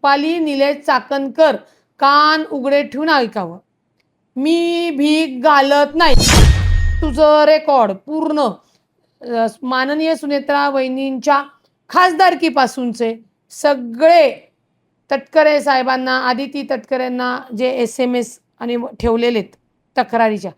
रुपाली निलेश चाकणकर कान उघडे ठेवून ऐकावं. मी भीक घालत नाही. तुझं रेकॉर्ड पूर्ण माननीय सुनेत्रा वहिनींच्या खासदारकीपासूनचे सगळे तटकरे साहेबांना, आदिती तटकरेंना जे SMS आणि ठेवलेले तक्रारीच्या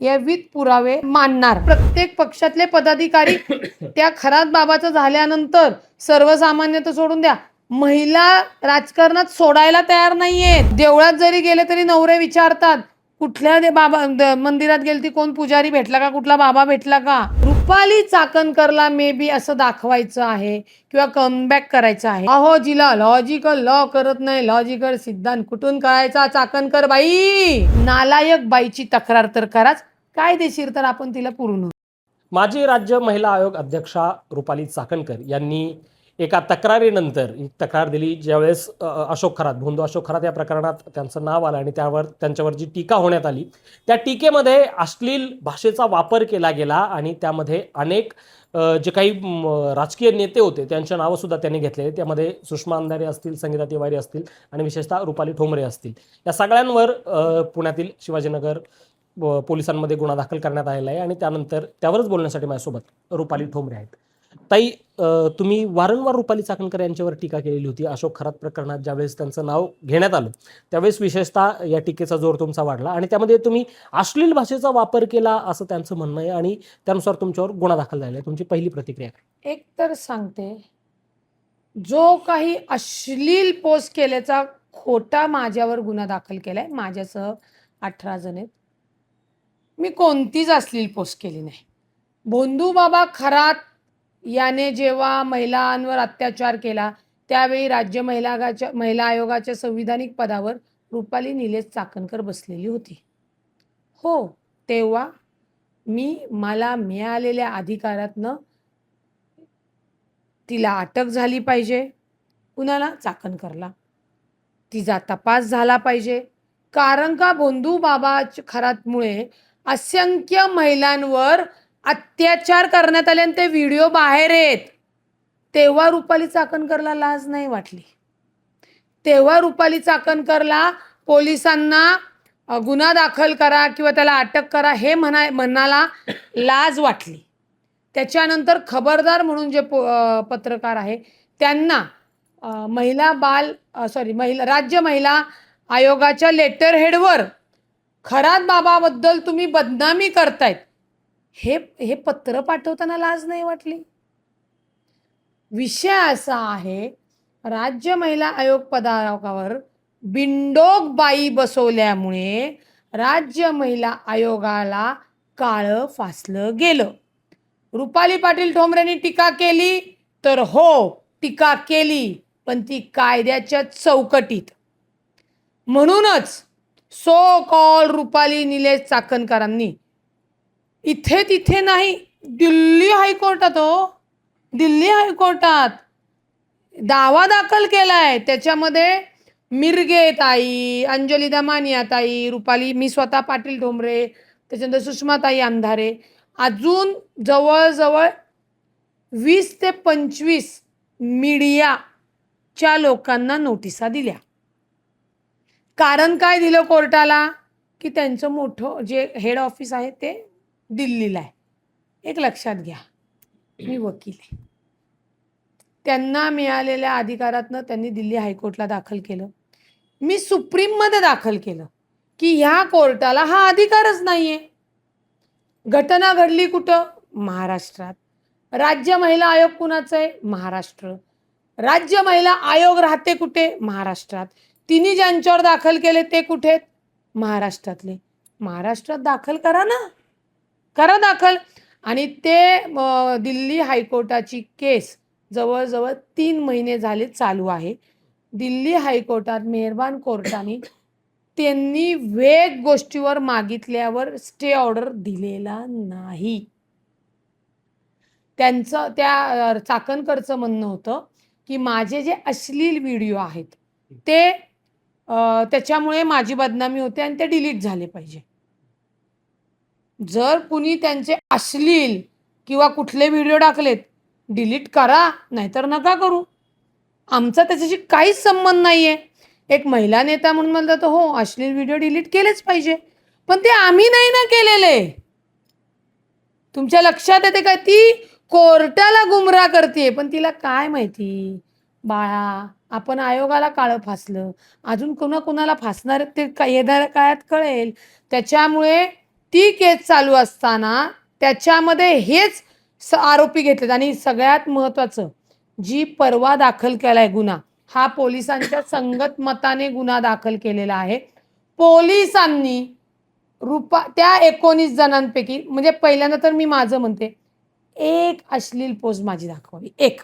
या विथ पुरावे मानणार. प्रत्येक पक्षातले पदाधिकारी त्या खरात बाबाचं झाल्यानंतर सर्वसामान्य तर सोडून द्या, महिला राजकारणात सोडायला तयार नाहीयेत. देवळात जरी गेले तरी नवरे विचारतात कुठल्या बाबा मंदिरात गेलती, कोण पुजारी भेटला का, कुठला बाबा भेटला का. रुपाली चाकणकरला मे बी असं दाखवायचं आहे किंवा कमबॅक करायचं आहे. अहो जिला लॉजिकल लॉ करत नाही, लॉजिकल सिद्धांत कुठून करायचा चाकणकर बाई. नालायक बाईची तक्रार तर कराच, कायदेशीर तर आपण तिला पूर्ण. माजी राज्य महिला आयोग अध्यक्षा रुपाली चाकणकर यांनी एका तक्रारीनंतर तक्रार दिली. ज्यावेळेस अशोक खरात, भोंदू अशोक खरात या प्रकरणात त्यांचं नाव आलं आणि त्यांच्यावर जी टीका होण्यात आली, त्या टीकेमध्ये अश्लील भाषेचा वापर केला गेला आणि त्यामध्ये अनेक जे काही राजकीय नेते होते त्यांच्या नावंसुद्धा त्यांनी घेतलेले. त्यामध्ये सुषमा अंधारे असतील, संगीता तिवारी असतील आणि विशेषतः रुपाली ठोंबरे असतील. या सगळ्यांवर पुण्यातील शिवाजीनगर पोलिसांमध्ये गुन्हा दाखल करण्यात आलेला आहे आणि त्यानंतर त्यावरच बोलण्यासाठी माझ्यासोबत रुपाली ठोंबरे आहेत. ताई, तुम्ही वारंवार रुपाली चाकणकर यांच्यावर टीका केलेली होती. अशोक खरात प्रकरणात ज्यावेळेस त्यांचं नाव घेण्यात आलं त्यावेळेस विशेषतः या टीकेचा जोर तुमचा वाढला आणि त्यामध्ये तुम्ही अश्लील भाषेचा वापर केला असं त्यांचं म्हणणं आहे आणि त्यानुसार तुमच्यावर गुन्हा दाखल झाला आहे. तुमची पहिली प्रतिक्रिया काय? एक तर सांगते, जो काही अश्लील पोस्ट केल्याचा खोटा माझ्यावर गुन्हा दाखल केलाय, माझ्यासह 18 जण आहेत. मी कोणतीच अश्लील पोस्ट केली नाही. भोंदू बाबा खरात याने जेव्हा महिलांवर अत्याचार केला त्यावेळी राज्य महिला आयोगाच्या संविधानिक पदावर रुपाली निलेश चाकणकर बसलेली होती. हो, तेव्हा मला मिळालेल्या अधिकारातनं तिला अटक झाली पाहिजे. कुणाला? चाकणकरला. तिचा तपास झाला पाहिजे. कारण का भोंदू बाबा खरातमुळे असंख्य महिलांवर अत्याचार करण्यात आले आणि ते व्हिडिओ बाहेर आहेत. तेव्हा रुपाली चाकणकरला लाज नाही वाटली. तेव्हा रुपाली चाकणकरला पोलिसांना गुन्हा दाखल करा किंवा त्याला अटक करा हे म्हणाला लाज वाटली. त्याच्यानंतर खबरदार म्हणून जे पत्रकार आहे त्यांना राज्य महिला आयोगाच्या लेटर हेडवर खरात बाबाबद्दल तुम्ही बदनामी करतायत हे पत्र पाठवताना लाज नाही वाटली. विषय असा आहे, राज्य महिला आयोग पदावर बिंडोक बाई बसवल्यामुळे राज्य महिला आयोगाला काळं फासलं गेलं. रुपाली पाटील ठोंबरेंनी टीका केली तर हो, टीका केली, पण ती कायद्याच्या चौकटीत. म्हणूनच सो कॉल रुपाली निलेश चाकणकरांनी इथे तिथे नाही, दिल्ली हायकोर्टात दावा दाखल केलाय. त्याच्यामध्ये मिरगे ताई, अंजली दमानिया ताई, रुपाली, मी स्वतः पाटील ठोंबरे, त्याच्यानंतर सुषमाताई अंधारे, अजून जवळजवळ 20 ते 25 मीडियाच्या लोकांना नोटिसा दिल्या. कारण काय दिलं कोर्टाला? की त्यांचं मोठं जे हेड ऑफिस आहे ते दिल्लीला आहे. एक लक्षात घ्या, मी वकील आहे. त्यांना मिळालेल्या अधिकारातनं त्यांनी दिल्ली हायकोर्टला दाखल केलं. मी सुप्रीममध्ये दाखल केलं की ह्या कोर्टाला हा अधिकारच नाहीये. घटना घडली कुठं? महाराष्ट्रात. राज्य महिला आयोग कुणाचं आहे? महाराष्ट्र. राज्य महिला आयोग राहते कुठे? महाराष्ट्रात. तिने ज्यांच्यावर दाखल केले ते कुठे? महाराष्ट्रातले. महाराष्ट्रात दाखल करा ना, करा दाखल. आणि ते दिल्ली हायकोर्टाची केस जवळजवळ 3 महिने झाले चालू आहे. दिल्ली हायकोर्टात मेहरबान कोर्टाने त्यांनी वेग गोष्टीवर मागितल्यावर स्टे ऑर्डर दिलेला नाही. त्यांचं त्या चाकणकरचं म्हणणं होतं की माझे जे अश्लील व्हिडिओ आहेत ते त्याच्यामुळे माझी बदनामी होते आणि ते डिलीट झाले पाहिजे. जर कुणी त्यांचे अश्लील किंवा कुठले व्हिडिओ टाकलेत, डिलीट करा, नाहीतर नका करू. आमचा त्याच्याशी काहीच संबंध नाही आहे. एक महिला नेता म्हणून म्हणलं तर हो, अश्लील व्हिडिओ डिलीट केलेच पाहिजे. पण ते आम्ही नाही ना केलेले. तुमच्या लक्षात येते का? ती कोर्टाला गुमराह करते. पण तिला काय माहिती बाळा, आपण आयोगाला काळं फासलं. अजून कुणाला फासणार ते येणाऱ्या काळात कळेल. त्याच्यामुळे ती केस चालू असताना त्याच्यामध्ये हेच आरोपी घेतलेत. आणि सगळ्यात महत्त्वाचं, जी परवा दाखल केलाय गुन्हा, हा पोलिसांच्या संगत मताने गुन्हा दाखल केलेला आहे. पोलिसांनी त्या 19 जणांपैकी, म्हणजे पहिल्यांदा तर मी माझं म्हणते, एक अश्लील पोस्ट माझी दाखवावी. एक.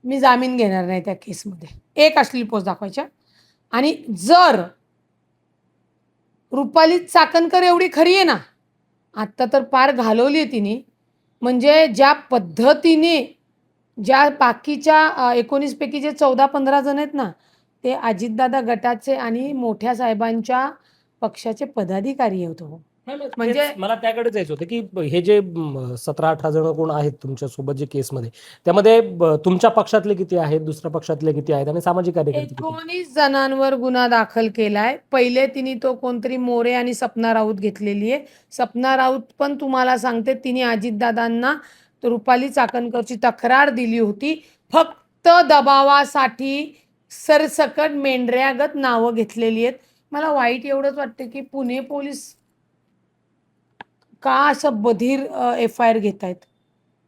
मी जामीन घेणार नाही त्या केसमध्ये. एक अश्लील पोस्ट दाखवायच्या. आणि जर रुपाली चाकणकर एवढी खरी आहे ना, आत्ता तर पार घालवली आहे तिने. म्हणजे ज्या पद्धतीने ज्या बाकीच्या 19 पैकी जे 14-15 जण आहेत ना, ते अजितदादा गटाचे आणि मोठ्या साहेबांच्या पक्षाचे पदाधिकारी आहेत हो. म्हणजे मला त्याकडेच यायचं होतं की हे जे 17-18 जण कोण आहेत तुमच्यासोबत जे केसमध्ये, त्यामध्ये तुमच्या पक्षातले किती आहेत, दुसऱ्या पक्षातले किती आहेत आणि सामाजिक कार्यकर्ते किती? 19 जणांवर गुन्हा दाखल केलाय. पहिले तिने तो कोणतरी मोरे आणि सपना राऊत घेतलेली आहे. सपना राऊत पण तुम्हाला सांगते, तिने अजितदादांना रुपाली चाकणकरची तक्रार दिली होती. फक्त दबावासाठी सरसकट मेंढऱ्यागत नावं घेतलेली आहेत. मला वाईट एवढंच वाटतं की पुणे पोलीस का असं बधीर FIR घेत आहेत.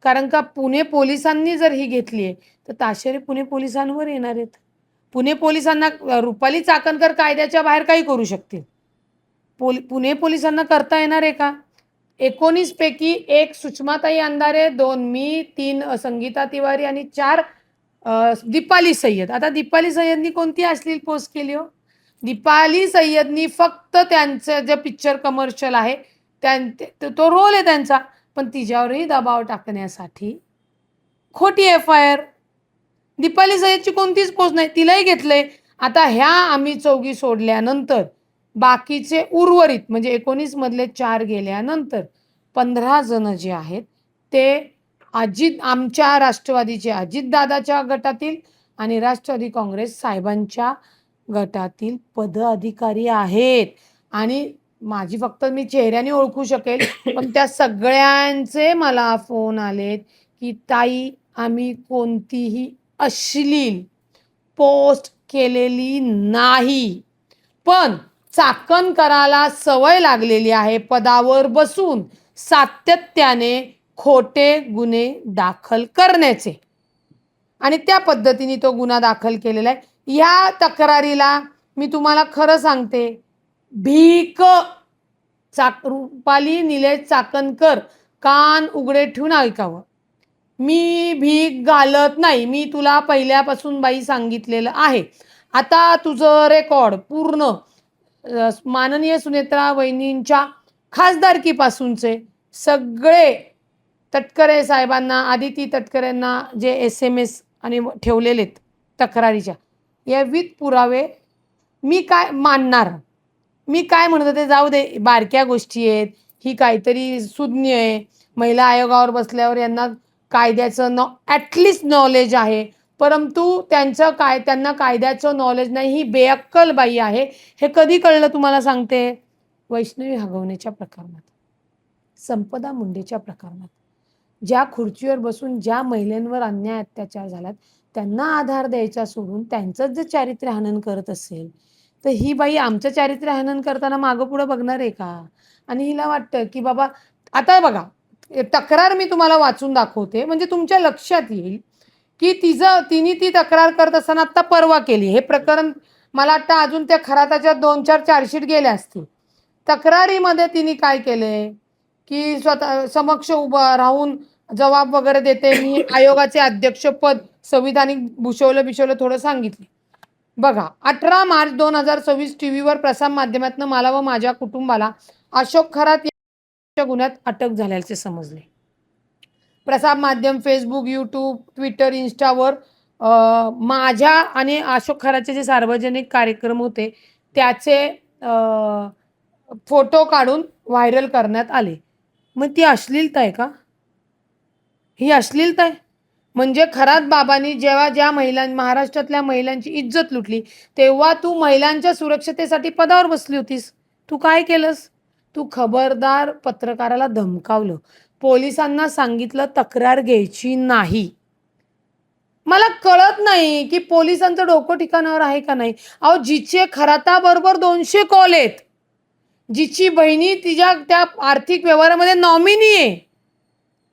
कारण का पुणे पोलिसांनी जर ही घेतली आहे, तर ताशेरे पुणे पोलिसांवर येणार आहेत. पुणे पोलिसांना रुपाली चाकणकर कायद्याच्या बाहेर काही करू शकतील. पुणे पोलिसांना करता येणार आहे का? 19 पैकी 1 सुषमाताई अंधारे, 2 मी, 3 संगीता तिवारी आणि 4 दीपाली सय्यद. आता दीपाली सय्यदनी कोणती अश्लील पोस्ट केली हो? दीपाली सय्यदनी फक्त त्यांचं जे पिक्चर कमर्शियल आहे तो रोल आहे त्यांचा, पण तिच्यावरही दबाव टाकण्यासाठी खोटी FIR. दीपाली सय्यदची कोणतीच पोस्ट नाही, तिलाही घेतलंय. आता ह्या आम्ही चौघी सोडल्यानंतर बाकीचे उर्वरित म्हणजे 19 मधले 4 गेल्यानंतर 15 जण जे आहेत ते आमच्या राष्ट्रवादीचे अजितदादाच्या गटातील आणि राष्ट्रवादी काँग्रेस साहेबांच्या गटातील पदाधिकारी आहेत. आणि फक्त मी चेहऱ्याने ओळखू शकेल, पण त्या सगळ्यांचे मला फोन आलेत की ताई, आम्ही कोणतीही अश्लील पोस्ट केलेली नाही. पण चाकणकराला सवय लागलेली आहे पदावर बसून सातत्याने खोटे गुन्हे दाखल करण्याचे, आणि त्या पद्धतीने तो गुन्हा दाखल केलेला आहे. या तक्रारीला मी तुम्हाला खरं सांगते, रुपाली निलेश चाकणकर कान उघडे ठेवून ऐकावं. मी भीक घालत नाही. मी तुला पहिल्यापासून बाई सांगितलेलं आहे. आता तुझं रेकॉर्ड पूर्ण माननीय सुनेत्रा वहिनींच्या खासदारकीपासूनचे सगळे तटकरे साहेबांना, आदिती तटकरेंना जे SMS आणि ठेवलेले तक्रारीच्या, या विथ पुरावे मी काय मानणार. मी काय म्हणत होते, जाऊ दे, बारक्या गोष्टी आहेत, ही काहीतरी सुज्ञ आहे, महिला आयोगावर बसल्यावर यांना कायद्याचं ॲटलिस्ट नॉलेज आहे, परंतु त्यांना कायद्याचं नॉलेज नाही. ही बेअक्कल बाई आहे. हे कधी कळलं तुम्हाला सांगते? वैष्णवी हगवण्याच्या प्रकरणात, संपदा मुंडेच्या प्रकरणात. ज्या खुर्चीवर बसून ज्या महिलांवर अन्याय अत्याचार झालात त्यांना आधार द्यायचा सोडून त्यांचंच जर चारित्र्य हनन करत असेल, तर ही बाई आमचं चारित्र्य हनन करताना मागं पुढं बघणार आहे का? आणि हिला वाटतं की बाबा, आता बघा, तक्रार मी तुम्हाला वाचून दाखवते म्हणजे तुमच्या लक्षात येईल की तिने ती तक्रार करत असताना आत्ता परवा केली. हे प्रकरण मला वाटतं अजून त्या खराताच्या 2-4 चार्जशीट गेल्या असतील. तक्रारीमध्ये तिने काय केलंय की स्वतः समक्ष उभं राहून जबाब वगैरे देते, मी आयोगाचे अध्यक्षपद संविधानिक भूषवलं थोडं सांगितलं. बघा, 18 मार्च 2026 टीव्हीवर प्रसार माध्यमातून मला व माझ्या कुटुंबाला अशोक खरात या गुन्ह्यात अटक झाल्याचे समजले. प्रसार माध्यम, फेसबुक, यूट्यूब, ट्विटर, इंस्टावर माझ्या आणि अशोक खराचे जे सार्वजनिक कार्यक्रम होते त्याचे फोटो काढून व्हायरल करण्यात आले. मग ती अश्लीलता आहे का? ही अश्लीलता आहे. म्हणजे खरात बाबांनी जेव्हा ज्या महाराष्ट्रातल्या महिलांची इज्जत लुटली तेव्हा तू महिलांच्या सुरक्षतेसाठी पदावर बसली होतीस. तू काय केलंस? तू खबरदार पत्रकाराला धमकावलं, पोलिसांना सांगितलं तक्रार घ्यायची नाही. मला कळत नाही की पोलिसांचं डोकं ठिकाणावर आहे का नाही. अहो, जिचे खराताबरोबर 200 कॉल आहेत, जिची बहिणी तिच्या त्या आर्थिक व्यवहारामध्ये नॉमिनी आहे,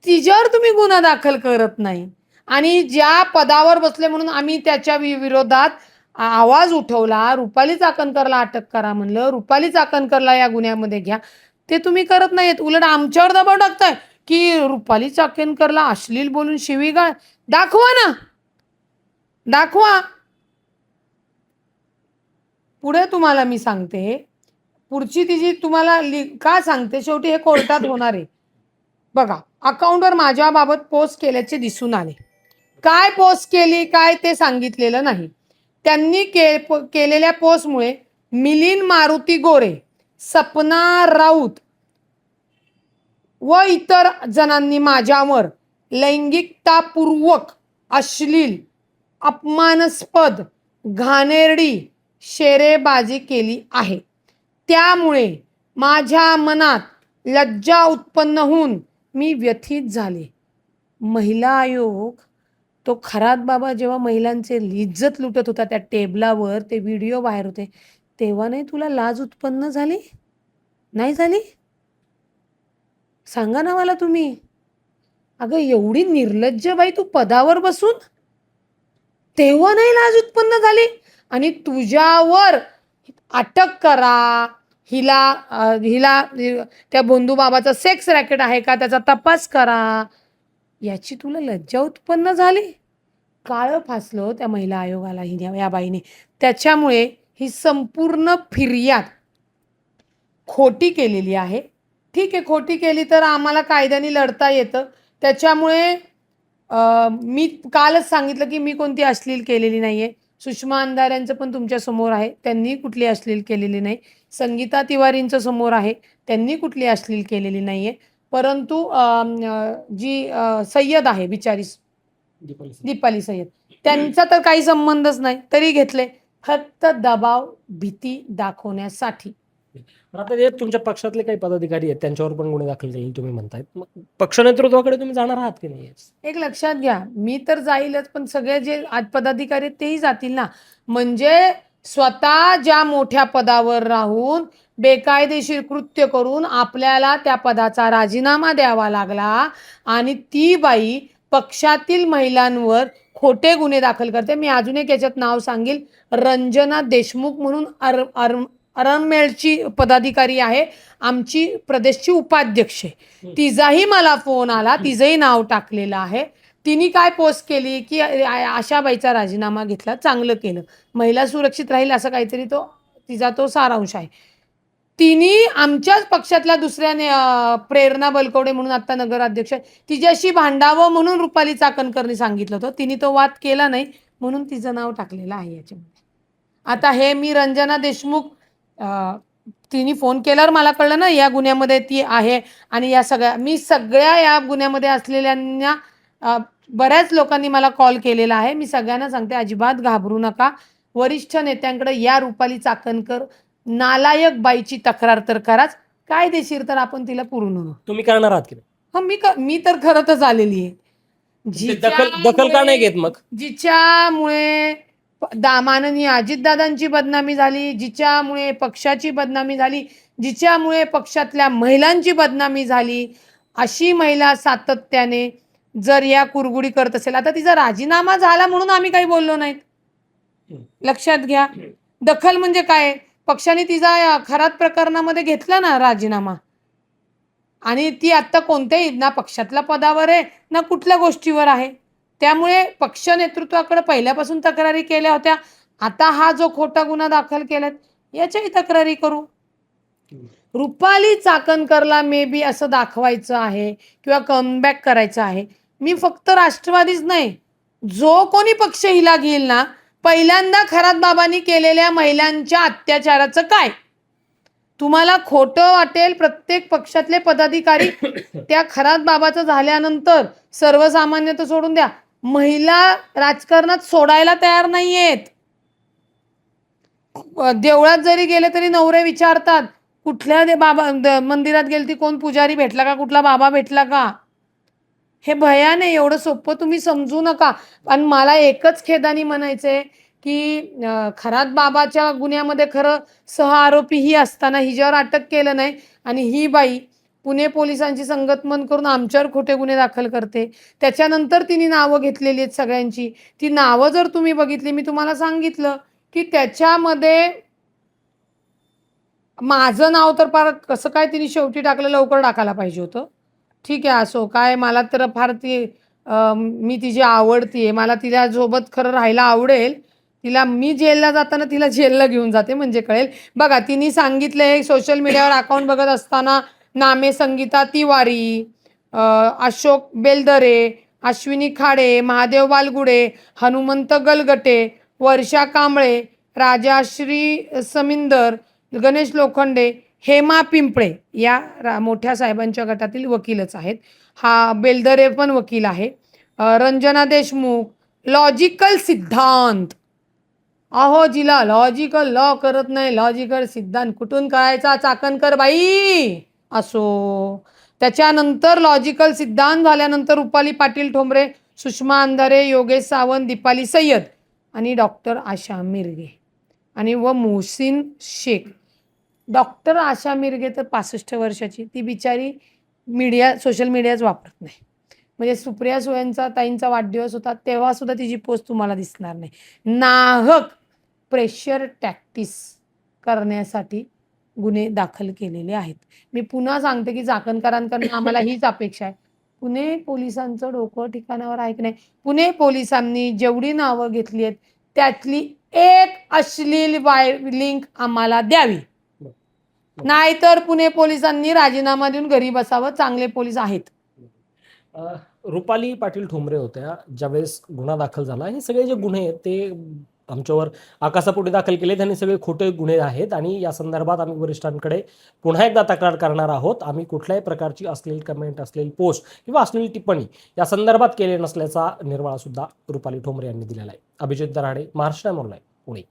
तिच्यावर तुम्ही गुन्हा दाखल करत नाही. आणि ज्या पदावर बसले म्हणून आम्ही त्याच्या विरोधात आवाज उठवला, रुपाली चाकणकरला अटक करा म्हणलं, रुपाली चाकणकरला या गुन्ह्यामध्ये घ्या, ते तुम्ही करत नाहीत. उलट आमच्यावर दबाव टाकताय की रुपाली चाकणकरला अश्लील बोलून शिवीगाळ. दाखवा ना, दाखवा. पुढे तुम्हाला मी सांगते, पुढची तिची तुम्हाला का सांगते, शेवटी हे कोर्टात होणार आहे. बघा, अकाउंटवर माझ्याबाबत पोस्ट केल्याचे दिसून आले. काय पोस्ट केली काय ते सांगितलेलं नाही. त्यांनी केलेल्या पोस्टमुळे मिलिंद मारुती गोरे, सपना राऊत व इतर जणांनी माझ्यावर लैंगिकतापूर्वक, अश्लील, अपमानास्पद, घाणेरडी शेरेबाजी केली आहे. त्यामुळे माझ्या मनात लज्जा उत्पन्न होऊन मी व्यथित झाले. महिला आयोग, तो खरात बाबा जेव्हा महिलांचे इज्जत लुटत होता त्या टेबलावर, ते व्हिडिओ बाहेर होते, तेव्हा नाही तुला लाज उत्पन्न झाली? नाही झाली? सांगा ना मला तुम्ही. अगं, एवढी निर्लज्ज बाई तू पदावर बसून, तेव्हा नाही लाज उत्पन्न झाली? आणि तुझ्यावर अटक करा, हिला हिला त्या बंधू बाबाचा सेक्स रॅकेट आहे का त्याचा तपास करा, याची तुला लज्जा उत्पन्न झाली? काळं फासलं त्या महिला आयोगाला या बाईने. त्याच्यामुळे ही संपूर्ण फिर्याद खोटी केलेली आहे. ठीक आहे, खोटी केली तर आम्हाला कायद्याने लढता येतं. त्याच्यामुळे मी कालच सांगितलं की मी कोणती अश्लील केलेली नाही आहे. सुषमा अंधाऱ्यांचं पण तुमच्या समोर आहे, त्यांनी कुठली अश्लील केलेली नाही. संगीता तिवारींचं समोर आहे, त्यांनी कुठली अश्लील केलेली नाही आहे. परंतु जी सय्यद आहे बिचारी, दीपाली सय्यद, त्यांचा तर काही संबंधच नाही, तरी घेतले फक्त दबाव, भीती दाखवण्यासाठी. आता हे तुमच्या पक्षातले काही पदाधिकारी आहेत त्यांच्यावर पण गुन्हे दाखल केले तुम्ही म्हणतायत, मग पक्ष नेतृत्वाकडे तुम्ही जाणार आहात की नाही? एक लक्षात घ्या, मी तर जाईलच, पण सगळे जे आज पदाधिकारी आहेत तेही जातील ना. म्हणजे स्वतः ज्या मोठ्या पदावर राहून बेकायदेशीर कृत्य करून आपल्याला त्या पदाचा राजीनामा द्यावा लागला आणि ती बाई पक्षातील महिलांवर खोटे गुन्हे दाखल करते. मी अजून एक याच्यात नाव सांगेल, रंजना देशमुख म्हणून अरमेळची पदाधिकारी आहे, आमची प्रदेशची उपाध्यक्ष. तिचाही मला फोन आला, तिचंही नाव टाकलेलं आहे. तिने काय पोस्ट केली की अशा बाईचा राजीनामा घेतला, चांगलं केलं, महिला सुरक्षित राहील, असं काहीतरी तिचा तो सारांश आहे. तिने आमच्याच पक्षातल्या दुसऱ्या प्रेरणा बलकवडे म्हणून आता नगराध्यक्ष, तिच्याशी भांडावं म्हणून रुपाली चाकणकरनी सांगितलं होतं. तिने तो वाद केला नाही म्हणून तिचं नाव टाकलेलं आहे याच्यामध्ये. आता हे मी रंजना देशमुख, तिने फोन केल्यावर मला कळलं ना या गुन्ह्यामध्ये ती आहे. आणि या सगळ्या या गुन्ह्यामध्ये असलेल्यांना बऱ्याच लोकांनी मला कॉल केलेला आहे. मी सगळ्यांना सांगते, अजिबात घाबरू नका. वरिष्ठ नेत्यांकडे या रुपाली चाकणकर नालायक बाईची तक्रार तर कराच, कायदेशीर तर आपण तिला पुरून. तुम्ही करणार आहात की नाही? मी तर खरंच आलेली आहे. दखल का नाही घेत मग? जिच्यामुळे माननीय अजितदादांची बदनामी झाली, जिच्यामुळे पक्षाची बदनामी झाली, जिच्यामुळे पक्षातल्या महिलांची बदनामी झाली, अशी महिला सातत्याने जर या कुरगुडी करत असेल, आता तिचा राजीनामा झाला म्हणून आम्ही काही बोललो नाहीत, लक्षात घ्या. दखल म्हणजे काय, पक्षाने तिचा खरात प्रकरणामध्ये घेतला ना राजीनामा, आणि ती आत्ता कोणत्याही ना पक्षातल्या पदावर आहे ना कुठल्या गोष्टीवर आहे. त्यामुळे पक्ष नेतृत्वाकडे पहिल्यापासून तक्रारी केल्या होत्या. आता हा जो खोटा गुन्हा दाखल केलाय याच्याही तक्रारी करू. रुपाली चाकणकरला मे बी असं दाखवायचं आहे किंवा कमबॅक करायचं आहे. मी फक्त राष्ट्रवादीच नाही, जो कोणी पक्ष हिला घेईल ना, पहिल्यांदा खरात बाबांनी केलेल्या महिलांच्या अत्याचाराचं काय, तुम्हाला खोटं वाटेल, प्रत्येक पक्षातले पदाधिकारी त्या खरात बाबाचं झाल्यानंतर सर्वसामान्य तर सोडून द्या, महिला राजकारणात सोडायला तयार नाहीयेत. देवळात जरी गेले तरी नवरे विचारतात कुठल्या मंदिरात गेली ती, कोण पुजारी भेटला का, कुठला बाबा भेटला का. हे भयान आहे, एवढं सोपं तुम्ही समजू नका. आणि मला एकच खेदानी म्हणायचंय की खरात बाबाच्या गुन्ह्यामध्ये खरं सहआरोपी ही असताना हिच्यावर अटक केलं नाही आणि ही बाई पुणे पोलिसांची संगतमन करून आमच्यावर खोटे गुन्हे दाखल करते. त्याच्यानंतर तिने नावं घेतलेली आहेत सगळ्यांची. ती नावं जर तुम्ही बघितली, मी तुम्हाला सांगितलं की त्याच्यामध्ये माझं नाव तर फार कसं काय तिने शेवटी टाकलं, लवकर टाकायला पाहिजे होतं. ठीक आहे, असो काय, मला तर फार ती मी तिची आवडती, मला तिला सोबत खरं राहायला आवडेल. तिला मी जेलला जाताना तिला जेलला घेऊन जाते म्हणजे कळेल. बघा तिने सांगितलंय सोशल मीडियावर अकाउंट बघत असताना, नामे संगीता तिवारी, अशोक बेलदरे, अश्विनी खाडे, महादेव बालगुडे, हनुमंत गलगटे, वर्षा कांबळे, राजाश्री समिंदर, गणेश लोखंडे, हेमा पिंपळे या मोठ्या साहेबांच्या गटातील वकीलच आहेत. हा बेलदरे पण वकील आहे. रंजना देशमुख, लॉजिकल सिद्धांत. अहो जिला लॉजिकल लॉ करत नाही, लॉजिकल सिद्धांत कुठून करायचा चाकणकर बाई. असो, त्याच्यानंतर लॉजिकल सिद्धांत झाल्यानंतर रुपाली पाटील ठोंबरे, सुषमा अंधारे, योगेश सावंत, दीपाली सय्यद आणि डॉक्टर आशा मिरगे आणि मोहसिन शेख. डॉक्टर आशा मिरगे तर 65 वर्षाची, ती बिचारी सोशल मीडियाच वापरत नाही. म्हणजे सुप्रिया सुळेंचा ताईंचा वाढदिवस होता तेव्हा सुद्धा तिची पोस्ट तुम्हाला दिसणार नाही. नाहक प्रेशर टॅक्टिस करण्यासाठी गुन्हे दाखल केलेले आहेत. मी पुन्हा सांगते की चाकणकरांकडून आम्हाला हीच अपेक्षा आहे. पुणे पोलिसांचं डोकं ठिकाणावर आहे की नाही. पुणे पोलिसांनी जेवढी नावं घेतली आहेत त्यातली एक अश्लील लिंक आम्हाला द्यावी, नाहीतर पुणे पोलिसांनी राजीनामा देऊन घरी बसावं. चांगले पोलीस आहेत. रुपाली पाटील ठोंबरे होत्या ज्यावेळेस गुन्हा दाखल झाला. हे सगळे जे गुन्हे आहेत ते आमच्यावर आकाशापोटी दाखल केले, त्यांनी सगळे खोटे गुन्हे आहेत आणि या संदर्भात आम्ही वरिष्ठांकडे पुन्हा एकदा तक्रार करणार आहोत. आम्ही कुठल्याही प्रकारची असलेली कमेंट, असलेली पोस्ट किंवा असलेली टिप्पणी या संदर्भात केले नसल्याचा निर्वाळा सुद्धा रुपाली ठोंबरे यांनी दिलेला आहे. अभिजित दराडे, महाराष्ट्र ऑनलाईन, पुणे.